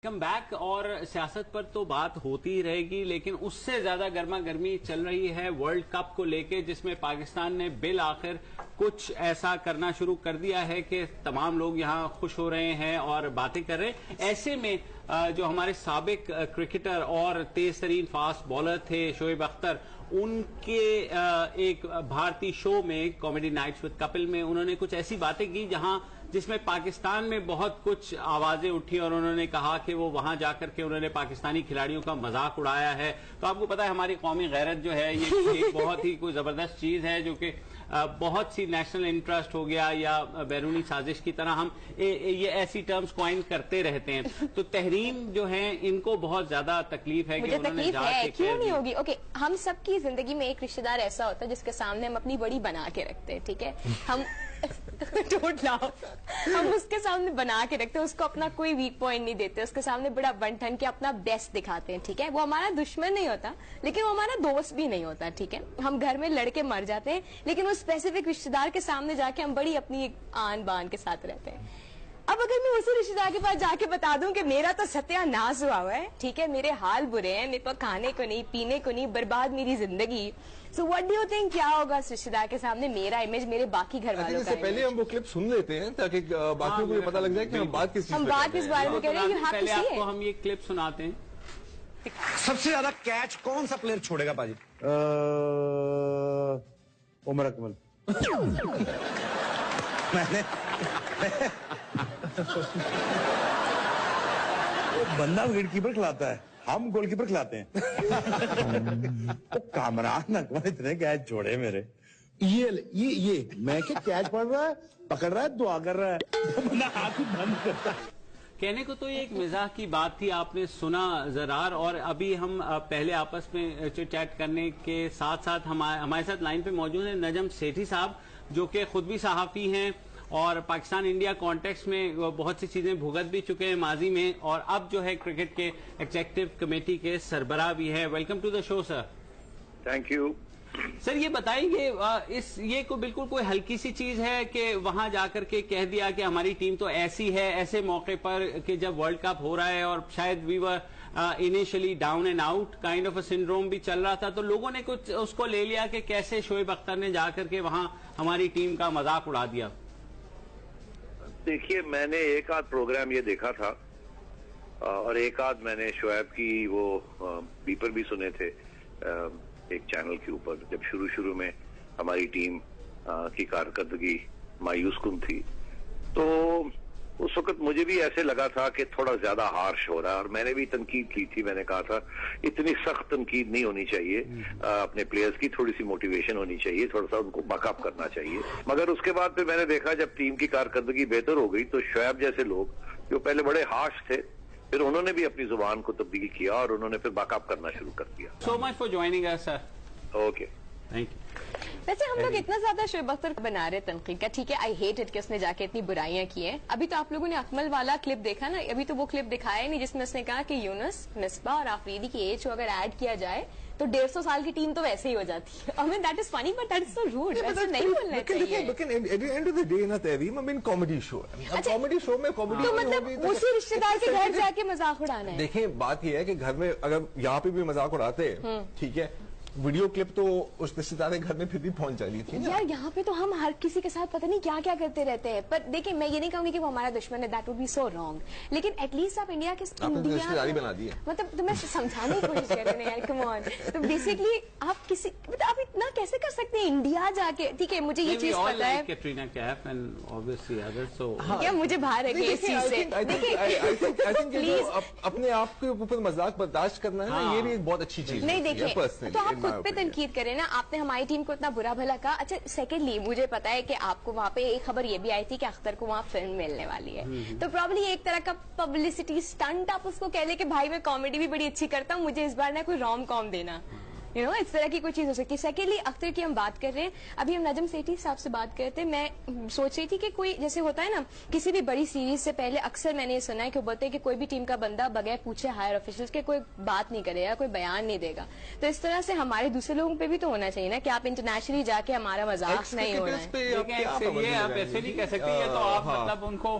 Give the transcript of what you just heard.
Come back اور سیاست پر تو بات ہوتی ہی رہے گی، لیکن اس سے زیادہ گرما گرمی چل رہی ہے ورلڈ کپ کو لے کے، جس میں پاکستان نے بالآخر کچھ ایسا کرنا شروع کر دیا ہے کہ تمام لوگ یہاں خوش ہو رہے ہیں اور باتیں کر رہے ہیں۔ ایسے میں جو ہمارے سابق کرکٹر اور تیز ترین فاسٹ بالر تھے شعیب اختر، ان کے ایک بھارتی شو میں کامیڈی نائٹس وتھ کپل میں انہوں نے کچھ ایسی باتیں کی جس میں پاکستان میں بہت کچھ آوازیں اٹھی، اور انہوں نے کہا کہ وہ وہاں جا کر کے انہوں نے پاکستانی کھلاڑیوں کا مذاق اڑایا ہے۔ تو آپ کو پتا ہے ہماری قومی غیرت جو ہے یہ بہت ہی کوئی زبردست چیز ہے، جو کہ بہت سی نیشنل انٹرسٹ ہو گیا یا بیرونی سازش کی طرح ہم یہ ایسی ٹرمز کوائن کرتے رہتے ہیں۔ تو تحریم جو ہیں ان کو بہت زیادہ تکلیف ہے کہ انہوں نے جا کے کیوں نہیں ہوگی؟ اوکے، ہم سب کی زندگی میں ایک رشتہ دار ایسا ہوتا ہے جس کے سامنے ہم اپنی بڑی بنا کے رکھتے ہیں، ٹھیک ہے؟ ہم ہم اس کے سامنے بنا کے رکھتے ہیں، اس کو اپنا کوئی ویک پوائنٹ نہیں دیتے، اس کے سامنے بڑا بن ٹھن کے اپنا بیسٹ دکھاتے ہیں، ٹھیک ہے؟ وہ ہمارا دشمن نہیں ہوتا لیکن وہ ہمارا دوست بھی نہیں ہوتا، ٹھیک ہے؟ ہم گھر میں لڑ کے مر جاتے ہیں لیکن اس اسپیسیفک رشتہ دار کے سامنے جا کے ہم بڑی اپنی آن بان کے ساتھ رہتے ہیں۔ اب اگر میں اسی رشتہ دار کے پاس جا کے بتا دوں کہ میرا تو ستیہ ناش ہوا ہوا ہے، ٹھیک ہے، میرے حال برے ہیں، میرے پاس کھانے کو نہیں، پینے کو نہیں، برباد میری زندگی، so what do you think کیا ہوگا اس رشتہ دار کے سامنے میرا امیج، میرے باقی گھر والوں کا؟ اس سے پہلے ہم وہ کلپ سن لیتے ہیں تاکہ باقیوں کو یہ پتا لگ جائے کہ ہم بات کس بارے میں کہہ رہے ہیں۔ پہلے آپ کو ہم یہ کلپ سناتے ہیں۔ سب سے زیادہ کیچ کون سا پلیئر چھوڑے گا باجی؟ عمر اکمل۔ بندہ وکٹ کیپر کھلاتا ہے، ہم گول کیپر کھلاتے ہیں۔ کامران اکمل اتنے کیچ چھوڑے میرے، یہ میں کیا کیچ پڑ رہا ہے، پکڑ رہا ہے، دعا کر رہا ہے، بندہ ہاتھ بند کرتا ہے۔ کہنے کو تو یہ ایک مزاح کی بات تھی، آپ نے سنا زرار، اور ابھی ہم پہلے آپس میں چٹ چیٹ کرنے کے ساتھ ساتھ ہمارے ساتھ لائن پہ موجود ہیں نجم سیٹھی صاحب، جو کہ خود بھی صحافی ہیں اور پاکستان انڈیا کانٹیکس میں بہت سی چیزیں بھگت بھی چکے ہیں ماضی میں، اور اب جو ہے کرکٹ کے ایگزیکٹو کمیٹی کے سربراہ بھی ہے۔ Welcome to the show sir. Thank you sir, یہ بتائیں گے یہ کو بالکل کوئی ہلکی سی چیز ہے کہ وہاں جا کر کے کہہ دیا کہ ہماری ٹیم تو ایسی ہے، ایسے موقع پر کہ جب ورلڈ کپ ہو رہا ہے اور شاید we were initially down and out kind of a syndrome بھی چل رہا تھا، تو لوگوں نے کچھ اس کو لے لیا کہ کیسے شعیب اختر نے جا کر کے وہاں ہماری ٹیم کا مذاق اڑا دیا؟ دیکھیے، میں نے ایک آدھ پروگرام یہ دیکھا تھا اور ایک آدھ میں نے شعیب کی وہ بیپر بھی سنے تھے ایک چینل کے اوپر، جب شروع میں ہماری ٹیم کی کارکردگی مایوس کن تھی، تو اس وقت مجھے بھی ایسے لگا تھا کہ تھوڑا زیادہ ہارش ہو رہا ہے، اور میں نے بھی تنقید کی تھی، میں نے کہا تھا اتنی سخت تنقید نہیں ہونی چاہیے، اپنے پلیئرز کی تھوڑی سی موٹیویشن ہونی چاہیے، تھوڑا سا ان کو بیک اپ کرنا چاہیے۔ مگر اس کے بعد پھر میں نے دیکھا جب ٹیم کی کارکردگی بہتر ہو گئی تو شعیب جیسے لوگ جو پہلے بڑے ہارش تھے، پھر انہوں نے بھی اپنی زبان کو تبدیل کیا اور انہوں نے پھر بیک اپ کرنا شروع کر دیا۔ So much for joining us sir. Okay, thank you. ویسے ہم لوگ اتنا زیادہ شعیب اختر بنا رہے تنقید کا، ٹھیک ہے، آئی ہیٹ اٹ کہ اس نے جا کے اتنی برائیاں کی ہیں۔ ابھی تو آپ لوگوں نے اکمل والا کلپ دیکھا نا، ابھی تو وہ کلپ دکھایا ہی نہیں جس میں اس نے کہا کہ یونس، مصباح اور آفریدی کی ایج کو اگر ایڈ کیا جائے تو 150 سال کی ٹیم تو ویسے ہی ہو جاتی ہے۔ I mean that is funny but that is so rude، ایسا نہیں بولنا چاہیے۔ لیکن at the end of the day نا تحریم، I mean کامیڈی شو ہے، کامیڈی شو میں کامیڈی تو مطلب اسی رشتے دار کے گھر جا کے مذاق اڑانا ہے؟ دیکھیں، بات یہ ہے کہ گھر میں اگر یہاں پہ بھی مذاق اڑاتے ہیں، ٹھیک ہے، ویڈیو کلپ تو اس رشتے دار کے گھر میں پھر بھی پہنچ جانی تھی یار۔ یہاں پہ تو ہم ہر کسی کے ساتھ پتہ نہیں کیا کیا کرتے رہتے ہیں، پر دیکھیں میں یہ نہیں کہوں گی کہ وہ ہمارا دشمن ہے، that would be so wrong, لیکن ایٹ لیسٹ آپ انڈیا کے رشتے داری بنا دی ہے، مطلب میں سمجھانے کی کوشش کر رہے ہیں یار، کم آن۔ تو بیسکلی آپ کسی آپ اتنا کیسے کر سکتے ہیں انڈیا جا کے؟ ٹھیک ہے، مجھے یہ چیز پتا ہے Katrina Kaif and obviously others، so کیا مجھے باہر ہے اس چیز سے؟ اپنے آپ کے اوپر مذاق برداشت کرنا ہے نا، یہ بھی ایک بہت اچھی چیز نہیں۔ دیکھیں تو آپ خود پہ تنقید کریں نا، آپ نے ہماری ٹیم کو اتنا برا بھلا کہا۔ اچھا، سیکنڈلی مجھے پتا ہے کہ آپ کو وہاں پہ ایک خبر یہ بھی آئی تھی کہ اختر کو وہاں فلم ملنے والی ہے، تو پرابلی ایک طرح کا پبلسٹی اسٹنٹ آپ اس کو کہہ لیں کہ بھائی میں کامیڈی بھی بڑی اچھی کرتا ہوں، مجھے اس بار نہ کوئی رام کام دینا، اس طرح کی کوئی چیز ہو سکتی ہے۔ سیکنڈلی اختر کی ہم بات کر رہے ہیں، ابھی ہم نجم سیٹھی صاحب سے بات کرتے ہیں، میں سوچ رہی تھی کہ کوئی جیسے ہوتا ہے نا کسی بھی بڑی سیریز سے پہلے اکثر میں نے یہ سنا ہے کہ وہ بولتے ہیں کہ کوئی بھی ٹیم کا بندہ بغیر پوچھے ہائر آفیشلز کے کوئی بات نہیں کرے گا، کوئی بیان نہیں دے گا، تو اس طرح سے ہمارے دوسرے لوگوں پہ بھی تو ہونا چاہیے نا کہ آپ انٹرنیشنلی جا کے ہمارا مذاق نہیں ہونا ہے۔ یہ آپ ایسے نہیں کہہ سکتے، یہ تو آپ مطلب ان کو